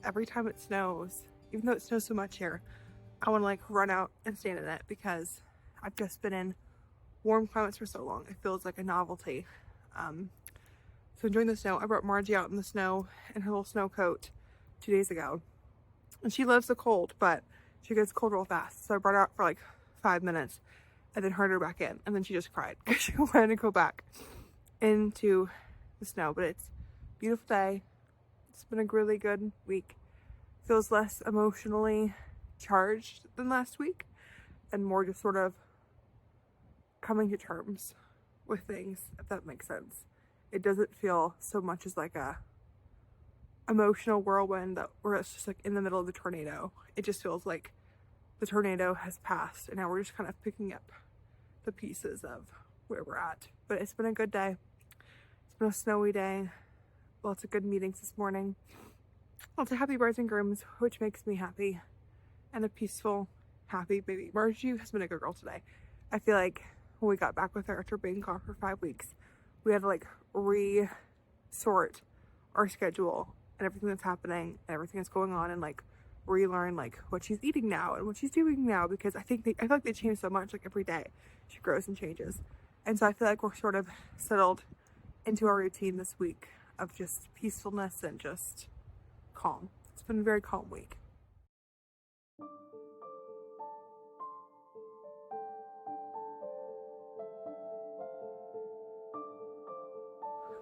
every time it snows, even though it snows so much here, I want to like run out and stand in it because I've just been in warm climates for so long. It feels like a novelty. So enjoying the snow. I brought Margie out in the snow in her little snow coat 2 days ago. And she loves the cold, but she gets cold real fast. So I brought her out for like 5 minutes and then hurried her back in. And then she just cried because she wanted to go back into the snow. But it's a beautiful day. It's been a really good week. Feels less emotionally charged than last week and more just sort of coming to terms with things, if that makes sense. It doesn't feel so much as like a emotional whirlwind that where it's just like in the middle of the tornado. It just feels like the tornado has passed and now we're just kind of picking up the pieces of where we're at. But it's been a good day. It's been a snowy day. Lots of good meetings this morning. Lots of happy brides and grooms, which makes me happy. And a peaceful, happy baby. Margie has been a good girl today. I feel like when we got back with her after being gone for 5 weeks, we had to like re-sort our schedule and everything that's happening and everything that's going on and like relearn like what she's eating now and what she's doing now, because I feel like they change so much. Like every day she grows and changes. And so I feel like we're sort of settled into our routine this week of just peacefulness and just calm. It's been a very calm week.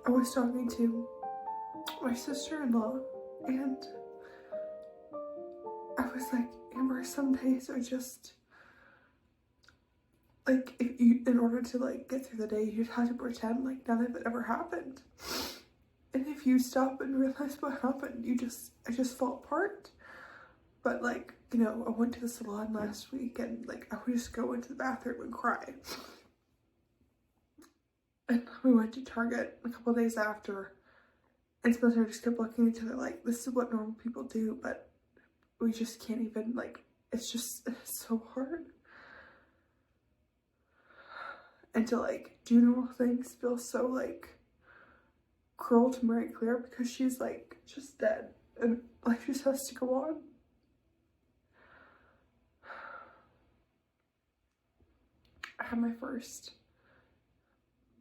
I was talking to my sister-in-law and I was like, Amber, some days are just like, if you, in order to like get through the day, you'd have to pretend like none of it ever happened. And if you stop and realize what happened, I just fall apart. But like, you know, I went to the salon last week and like I would just go into the bathroom and cry. And we went to Target a couple days after, and Spencer just kept looking at each other like, this is what normal people do, but we just can't even, like, it's so hard. And to like do normal things feels so like cruel to Mary Claire because she's like just dead and life just has to go on. I have my first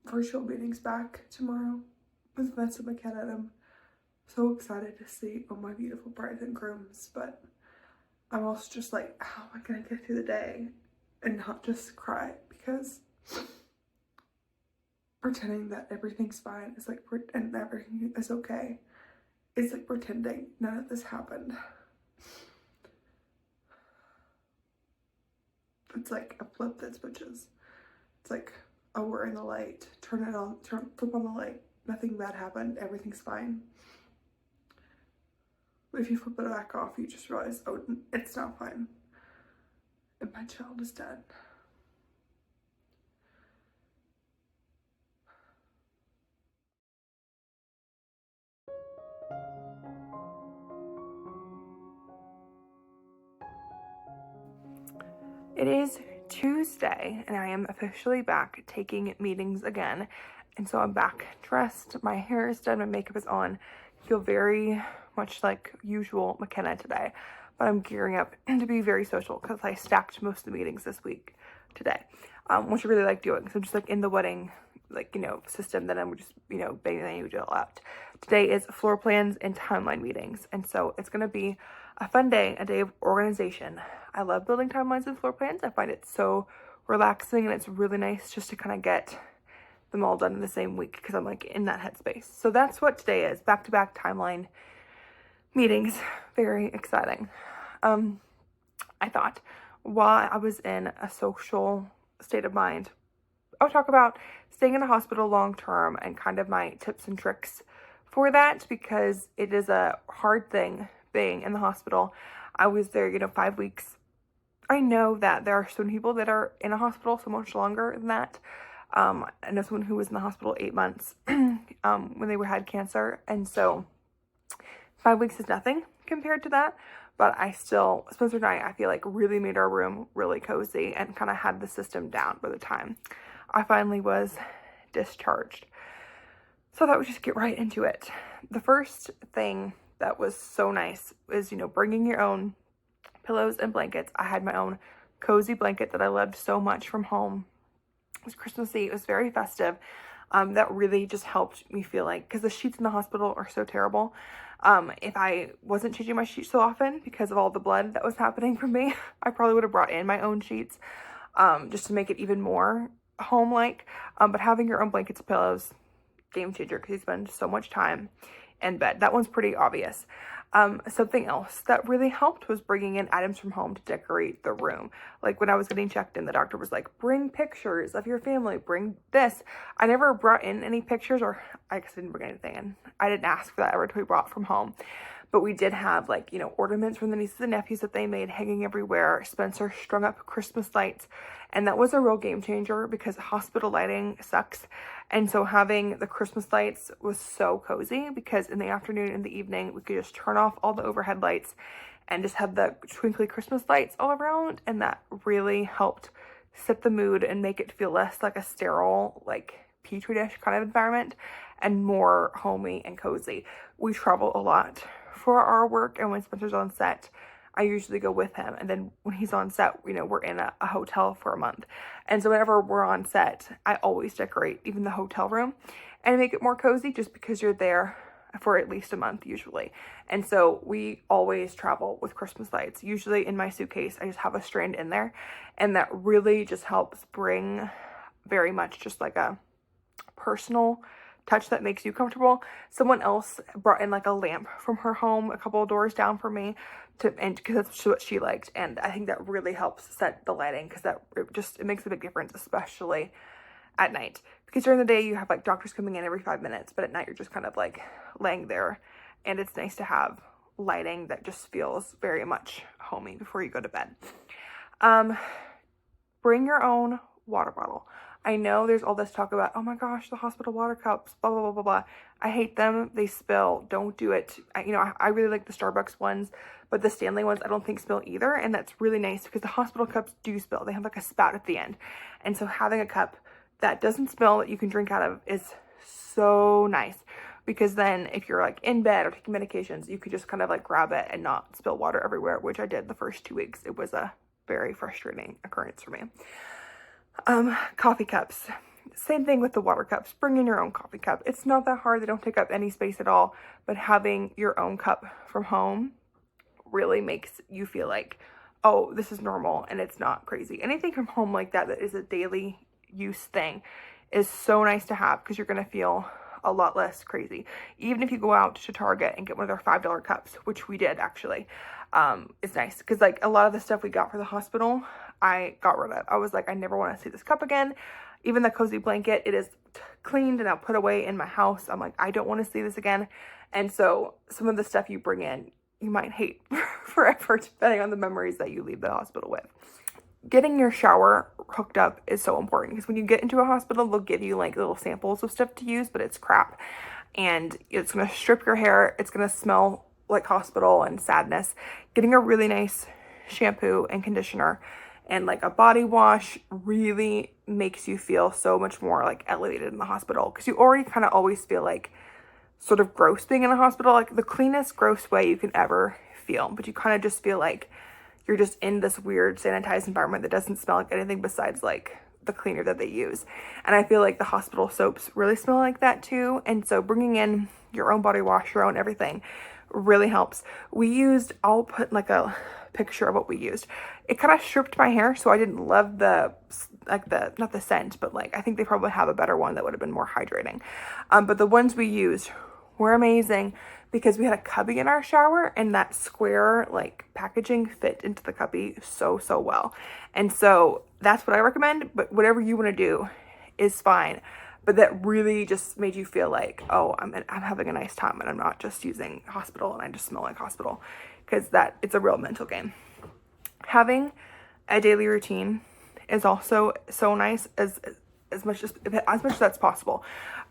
virtual meetings back tomorrow with Vince and McKenna, and I'm so excited to see all my beautiful brides and grooms, but I'm also just like, how am I gonna get through the day and not just cry? Because pretending that everything's fine is like, and everything is okay, it's like pretending none of this happened. It's like a flip that switches. It's like, oh, we're in the light, turn it on, flip on the light, nothing bad happened, everything's fine. But if you flip it back off, you just realize, oh, it's not fine. And my child is dead. It is Tuesday and I am officially back taking meetings again. And so I'm back dressed, my hair is done, my makeup is on. I feel very much like usual McKenna today, but I'm gearing up to be very social because I stacked most of the meetings this week today, which I really like doing. So I'm just like in the wedding, like, you know, system that I'm just, you know, banging the usual out. Today is floor plans and timeline meetings. And so it's going to be a fun day, a day of organization. I love building timelines and floor plans. I find it so relaxing and it's really nice just to kind of get them all done in the same week because I'm like in that headspace. So that's what today is, back-to-back timeline meetings. Very exciting. I thought while I was in a social state of mind, I would talk about staying in a hospital long term and kind of my tips and tricks for that, because it is a hard thing being in the hospital. I was there, you know, 5 weeks. I know that there are some people that are in a hospital so much longer than that. I know someone who was in the hospital 8 months when they had cancer. And so 5 weeks is nothing compared to that. But I still, Spencer and I feel like really made our room really cozy and kind of had the system down by the time I finally was discharged. So I thought we'd just get right into it. The first thing that was so nice is, you know, bringing your own pillows and blankets. I had my own cozy blanket that I loved so much from home. It was Christmassy. It was very festive. That really just helped me feel like, because the sheets in the hospital are so terrible. If I wasn't changing my sheets so often because of all the blood that was happening from me, I probably would have brought in my own sheets, just to make it even more home-like. But having your own blankets and pillows, game changer, because you spend so much time in bed. That one's pretty obvious. Something else that really helped was bringing in items from home to decorate the room. Like when I was getting checked in, the doctor was like, bring pictures of your family, bring this. I never brought in any pictures, or I guess I didn't bring anything in. I didn't ask for that ever to be brought from home. But we did have, like, you know, ornaments from the nieces and nephews that they made hanging everywhere. Spencer strung up Christmas lights, and that was a real game changer because hospital lighting sucks. And so having the Christmas lights was so cozy, because in the afternoon and the evening, we could just turn off all the overhead lights and just have the twinkly Christmas lights all around. And that really helped set the mood and make it feel less like a sterile, like, petri dish kind of environment and more homey and cozy. We travel a lot for our work, and when Spencer's on set, I usually go with him. And then when he's on set, you know, we're in a hotel for a month. And so whenever we're on set, I always decorate even the hotel room and make it more cozy, just because you're there for at least a month usually. And so we always travel with Christmas lights. Usually in my suitcase, I just have a strand in there, and that really just helps bring very much just like a personal touch that makes you comfortable. Someone else brought in like a lamp from her home a couple of doors down for me, and because that's what she liked. And I think that really helps set the lighting, because it makes a big difference, especially at night, because during the day you have like doctors coming in every 5 minutes, but at night you're just kind of like laying there, and it's nice to have lighting that just feels very much homey before you go to bed. Bring your own water bottle. I know there's all this talk about, oh my gosh, the hospital water cups, blah, blah, blah, blah, blah. I hate them. They spill. Don't do it. I really like the Starbucks ones, but the Stanley ones I don't think spill either. And that's really nice, because the hospital cups do spill. They have like a spout at the end. And so having a cup that doesn't spill, that you can drink out of, is so nice, because then if you're like in bed or taking medications, you could just kind of like grab it and not spill water everywhere, which I did the first 2 weeks. It was a very frustrating occurrence for me. Coffee cups. Same thing with the water cups. Bring in your own coffee cup. It's not that hard. They don't take up any space at all, but having your own cup from home really makes you feel like, oh, this is normal and it's not crazy. Anything from home like that is a daily use thing is so nice to have, because you're going to feel a lot less crazy. Even if you go out to Target and get one of their $5 cups, which we did actually, it's nice, because like a lot of the stuff we got for the hospital, I got rid of. I was like, I never want to see this cup again. Even the cozy blanket, it is cleaned and now put away in my house. I'm like, I don't want to see this again. And so some of the stuff you bring in, you might hate forever, depending on the memories that you leave the hospital with. Getting your shower hooked up is so important, because when you get into a hospital, they'll give you like little samples of stuff to use, but it's crap. And it's going to strip your hair. It's going to smell like hospital and sadness. Getting a really nice shampoo and conditioner and like a body wash really makes you feel so much more like elevated in the hospital, because you already kind of always feel like sort of gross being in a hospital, like the cleanest gross way you can ever feel, but you kind of just feel like you're just in this weird sanitized environment that doesn't smell like anything besides like the cleaner that they use. And I feel like the hospital soaps really smell like that too. And so bringing in your own body wash, your own everything really helps. I'll put like a picture of what we used. It kind of stripped my hair, so I didn't love not the scent, but like I think they probably have a better one that would have been more hydrating. But the ones we used were amazing, because we had a cubby in our shower, and that square like packaging fit into the cubby so well. And so that's what I recommend, but whatever you want to do is fine. But that really just made you feel like, oh, I'm having a nice time, and I'm not just using hospital and I just smell like hospital, because it's a real mental game. Having a daily routine is also so nice, as much as that's possible.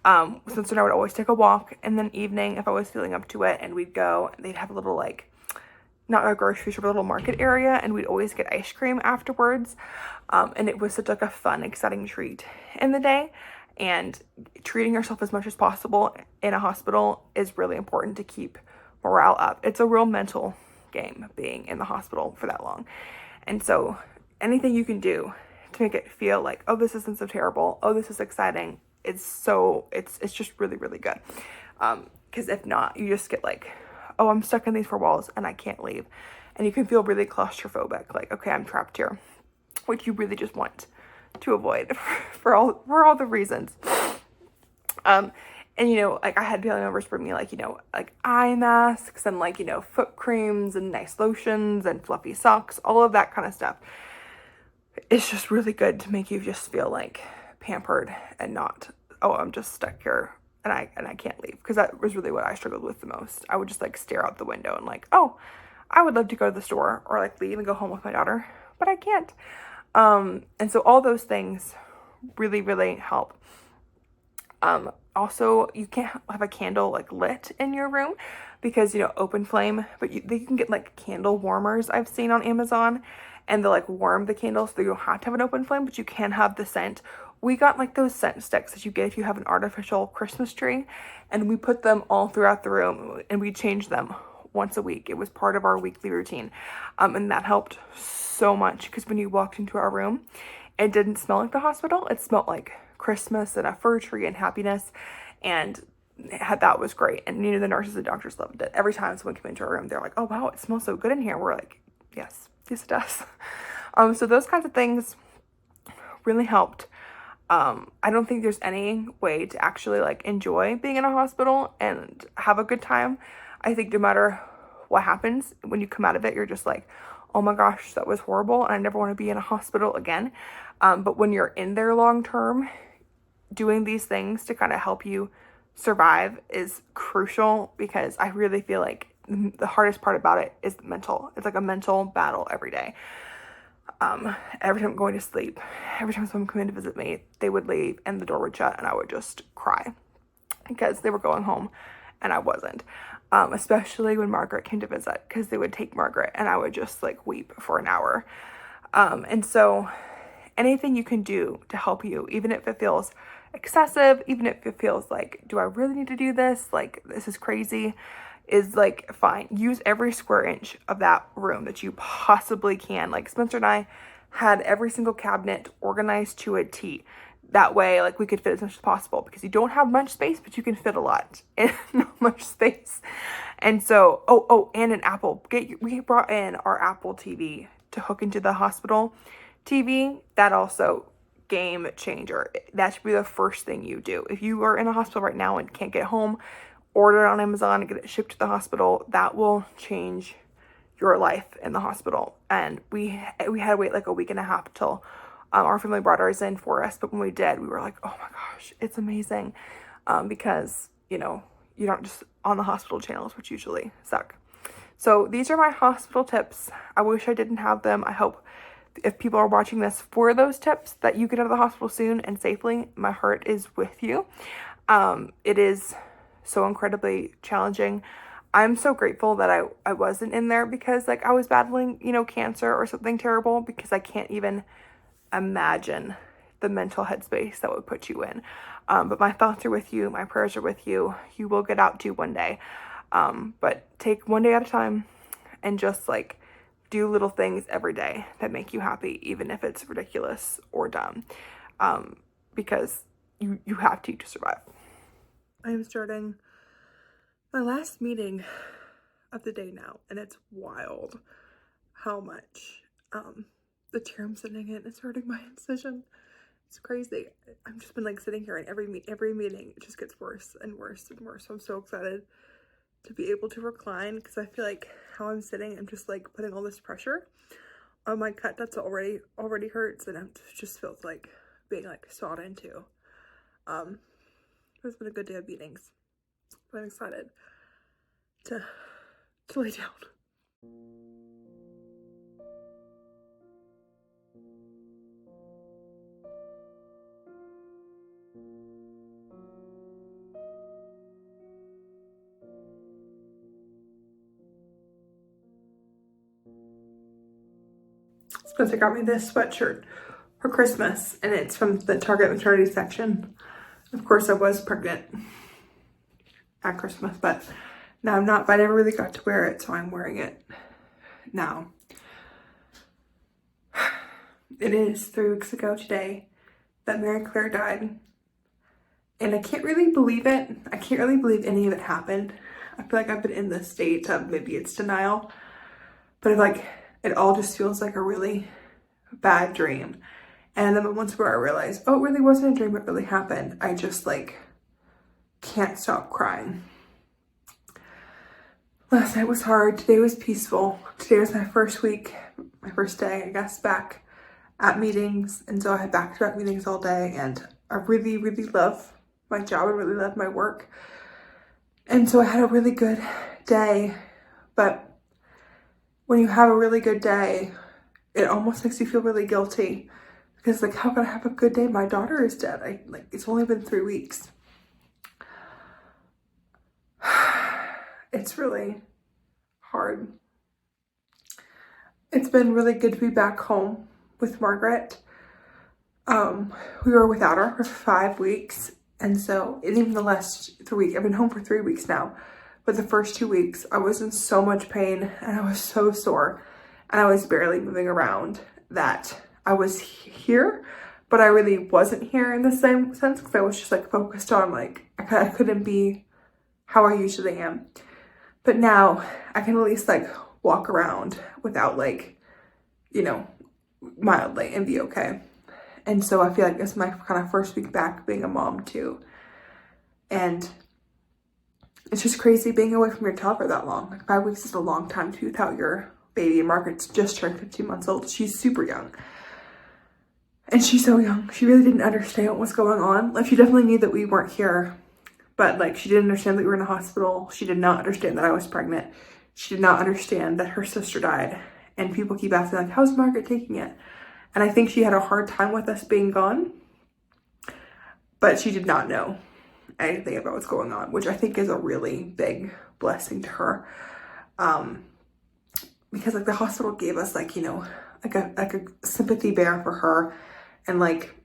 Since I would always take a walk in the evening if I was feeling up to it, and we'd go, they'd have a little like, not a grocery store, but a little market area, and we'd always get ice cream afterwards. And it was such like a fun, exciting treat in the day. And treating yourself as much as possible in a hospital is really important to keep morale up. It's a real mental game being in the hospital for that long. And so anything you can do to make it feel like, oh, this isn't so terrible, oh, this is exciting, it's just really, really good. Because if not, you just get like, oh, I'm stuck in these four walls and I can't leave. And you can feel really claustrophobic, like, okay, I'm trapped here, which you really just want to avoid for all the reasons. And, you know, like, I had family members bring me, like, you know, like eye masks and, like, you know, foot creams and nice lotions and fluffy socks, all of that kind of stuff. It's just really good to make you just feel, like, pampered and not, oh, I'm just stuck here and I can't leave. Because that was really what I struggled with the most. I would just, like, stare out the window and, like, oh, I would love to go to the store or, like, leave and go home with my daughter, but I can't. And so all those things really, really help. Also, you can't have a candle like lit in your room because, you know, open flame, but you can get like candle warmers I've seen on Amazon, and they'll like warm the candle so you don't have to have an open flame, but you can have the scent. We got like those scent sticks that you get if you have an artificial Christmas tree, and we put them all throughout the room and we changed them once a week. It was part of our weekly routine. And that helped so much because when you walked into our room, it didn't smell like the hospital. It smelled like Christmas and a fir tree and happiness, and that was great. And you know, the nurses and doctors loved it. Every time someone came into our room, they're like, oh wow, it smells so good in here. We're like, yes it does. So those kinds of things really helped. I don't think there's any way to actually like enjoy being in a hospital and have a good time. I think no matter what happens, when you come out of it, you're just like, oh my gosh, that was horrible and I never want to be in a hospital again. But when you're in there long term, doing these things to kind of help you survive is crucial, because I really feel like the hardest part about it is mental. It's like a mental battle every day. Every time I'm going to sleep, every time someone came in to visit me, they would leave and the door would shut and I would just cry because they were going home and I wasn't. Especially when Margaret came to visit, because they would take Margaret and I would just like weep for an hour. And so anything you can do to help you, even if it feels excessive, even if it feels like, do I really need to do this? Like, this is crazy, is like, fine. Use every square inch of that room that you possibly can. Like, Spencer and I had every single cabinet organized to a T. That way, like, we could fit as much as possible, because you don't have much space, but you can fit a lot in not much space. And so, and an Apple. We brought in our Apple TV to hook into the hospital TV. That also, game changer. That should be the first thing you do. If you are in a hospital right now and can't get home, order it on Amazon and get it shipped to the hospital. That will change your life in the hospital. And we had to wait like a week and a half till our family brought ours in for us. But when we did, we were like, oh my gosh, it's amazing. Because, you know, you're not just on the hospital channels, which usually suck. So these are my hospital tips. I wish I didn't have them. I hope if people are watching this for those tips that you get out of the hospital soon and safely. My heart is with you. It is so incredibly challenging. I'm so grateful that I wasn't in there, because like I was battling, you know, cancer or something terrible, because I can't even imagine the mental headspace that would put you in. But my thoughts are with you. My prayers are with you. You will get out to one day. But take one day at a time and just like do little things every day that make you happy, even if it's ridiculous or dumb, because you have to survive. I am starting my last meeting of the day now, and it's wild how much the chair I'm sitting in is hurting my incision. It's crazy. I've just been like sitting here, and every meeting it just gets worse and worse and worse. So I'm so excited to be able to recline, because I feel like how I'm sitting, I'm just like putting all this pressure on my cut that's already hurts, and it just feels like being like sawed into. It's been a good day of meetings, but I'm excited to lay down. Spencer got me this sweatshirt for Christmas, and it's from the Target maternity section. Of course, I was pregnant at Christmas, but Now I'm not, but I never really got to wear it, so I'm wearing it now. It is 3 weeks ago today that Mary Claire died. And I can't really believe it. I can't really believe any of it happened. I feel like I've been in this state of maybe it's denial, but like it all just feels like a really bad dream. And the moments where I realize, oh, it really wasn't a dream, it really happened, I just like can't stop crying. Last night was hard. Today was peaceful. Today was my first day, I guess, back at meetings. And so I had back-to-back meetings all day, and I really, really love my job. I really love my work. And so I had a really good day. But when you have a really good day, it almost makes you feel really guilty because like, how can I have a good day? My daughter is dead. It's only been 3 weeks. It's really hard. It's been really good to be back home with Margaret. We were without her for 5 weeks. And even the last 3 weeks, I've been home for 3 weeks now. But the first 2 weeks, I was in so much pain and I was so sore and I was barely moving around that I was here, but I really wasn't here in the same sense because I was just like focused on like, I couldn't be how I usually am. But now I can at least like walk around without like, mildly and be okay. And so I feel like it's my kind of first week back being a mom too. And it's just crazy being away from your child for that long. Like 5 weeks is a long time to be without your baby. And Margaret's just turned 15 months old. She's super young. And she's so young. She really didn't understand what was going on. Like she definitely knew that we weren't here. But like she didn't understand that we were in a hospital. She did not understand that I was pregnant. She did not understand that her sister died. And people keep asking like, how's Margaret taking it? And I think she had a hard time with us being gone. But she did not know anything about what's going on, which I think is a really big blessing to her. Because like the hospital gave us like, like a sympathy bear for her. And like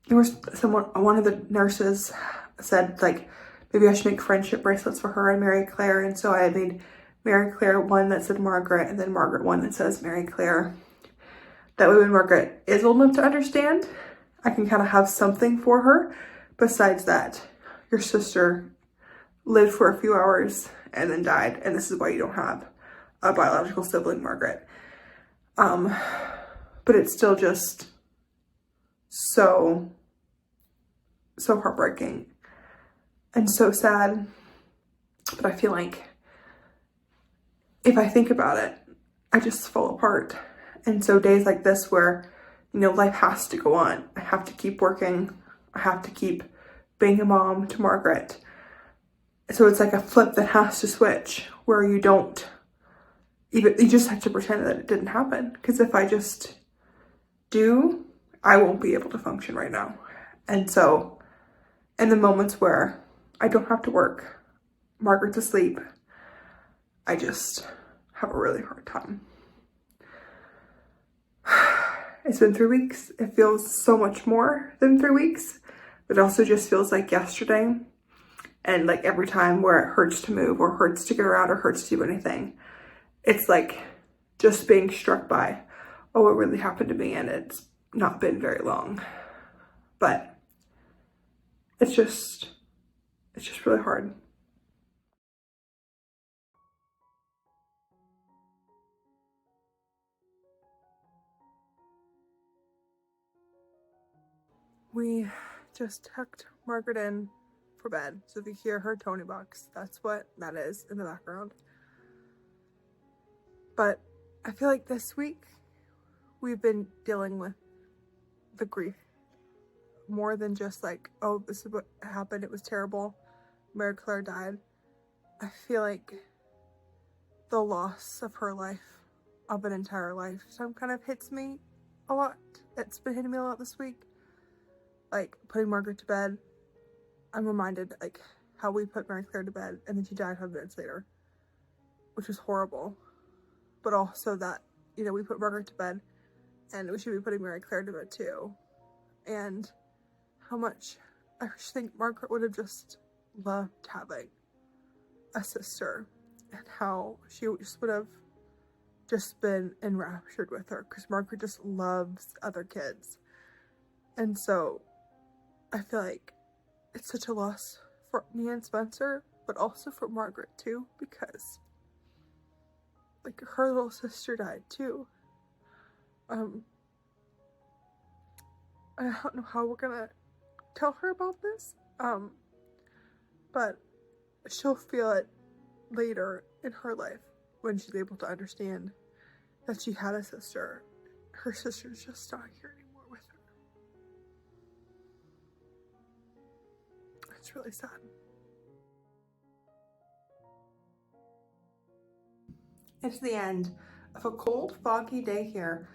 there was one of the nurses said like, maybe I should make friendship bracelets for her and Mary Claire. And so I made Mary Claire one that said Margaret, and then Margaret one that says Mary Claire. That way when Margaret is old enough to understand, I can kind of have something for her. Besides that, your sister lived for a few hours and then died. And this is why you don't have a biological sibling, Margaret. But it's still just so heartbreaking and so sad. But I feel like if I think about it, I just fall apart. And so days like this where, life has to go on. I have to keep working. I have to keep being a mom to Margaret. So it's like a flip that has to switch where you just have to pretend that it didn't happen. Because if I just do, I won't be able to function right now. And so in the moments where I don't have to work, Margaret's asleep, I just have a really hard time. It's been 3 weeks. It feels so much more than 3 weeks, but it also just feels like yesterday. And like every time where it hurts to move or hurts to get around or hurts to do anything, it's like just being struck by, oh, it really happened to me, and it's not been very long. But it's just really hard. We just tucked Margaret in for bed. So if you hear her Tony box, that's what that is in the background. But I feel like this week we've been dealing with the grief more than just like, oh, this is what happened, it was terrible, Mary Claire died. I feel like the loss of her life, of an entire lifetime, kind of hits me a lot. It's been hitting me a lot this week. Like putting Margaret to bed, I'm reminded like how we put Mary Claire to bed and then she died 5 minutes later, which was horrible. But also that, we put Margaret to bed and we should be putting Mary Claire to bed too. And how much I just think Margaret would have just loved having a sister. and how she just would have just been enraptured with her, because Margaret just loves other kids. And so I feel like it's such a loss for me and Spencer, but also for Margaret too, because like her little sister died too. I don't know how we're gonna tell her about this, but she'll feel it later in her life when she's able to understand that she had a sister. Her sister's just not here anymore with her. It's really sad. It's the end of a cold, foggy day here,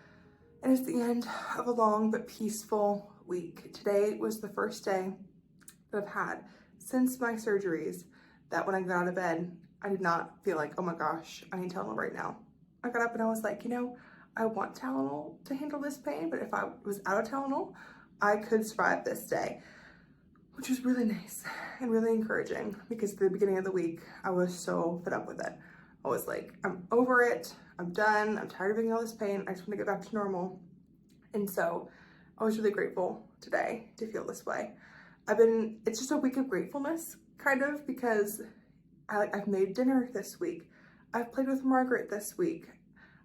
and it's the end of a long but peaceful week. Today was the first day that I've had since my surgeries that when I got out of bed, I did not feel like, oh my gosh, I need Tylenol right now. I got up and I was like, you know, I want Tylenol to handle this pain, but if I was out of Tylenol, I could survive this day, which was really nice and really encouraging, because at the beginning of the week, I was so fed up with it. I was like, I'm over it. I'm done. I'm tired of being in all this pain. I just want to get back to normal. And so I was really grateful today to feel this way. It's just a week of gratefulness, kind of, because I've made dinner this week. I've played with Margaret this week.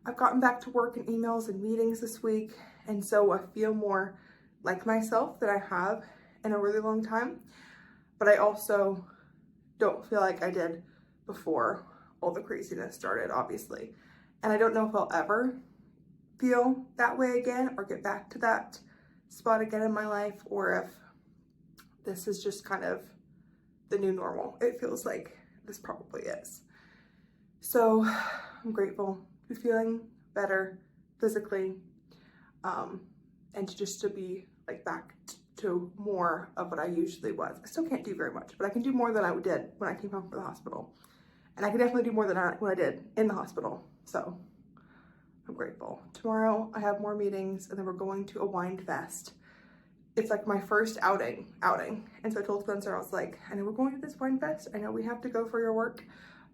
I've gotten back to work and emails and meetings this week. And so I feel more like myself than I have in a really long time. But I also don't feel like I did before all the craziness started, obviously. And I don't know if I'll ever feel that way again or get back to that spot again in my life, or if this is just kind of the new normal. It feels like this probably is. So I'm grateful to be feeling better physically, and to be like back to more of what I usually was. I still can't do very much, but I can do more than I did when I came home from the hospital. And I can definitely do more than what I did in the hospital. So I'm grateful. Tomorrow I have more meetings, and then we're going to a wine fest. It's like my first outing. And so I told Spencer, I was like, I know we're going to this wine fest. I know we have to go for your work,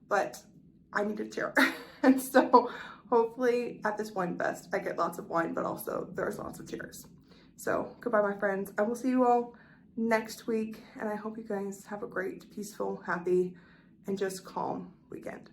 but I need a chair. And so hopefully at this wine fest, I get lots of wine, but also there's lots of chairs. So goodbye, my friends. I will see you all next week. And I hope you guys have a great, peaceful, happy, and just calm weekend.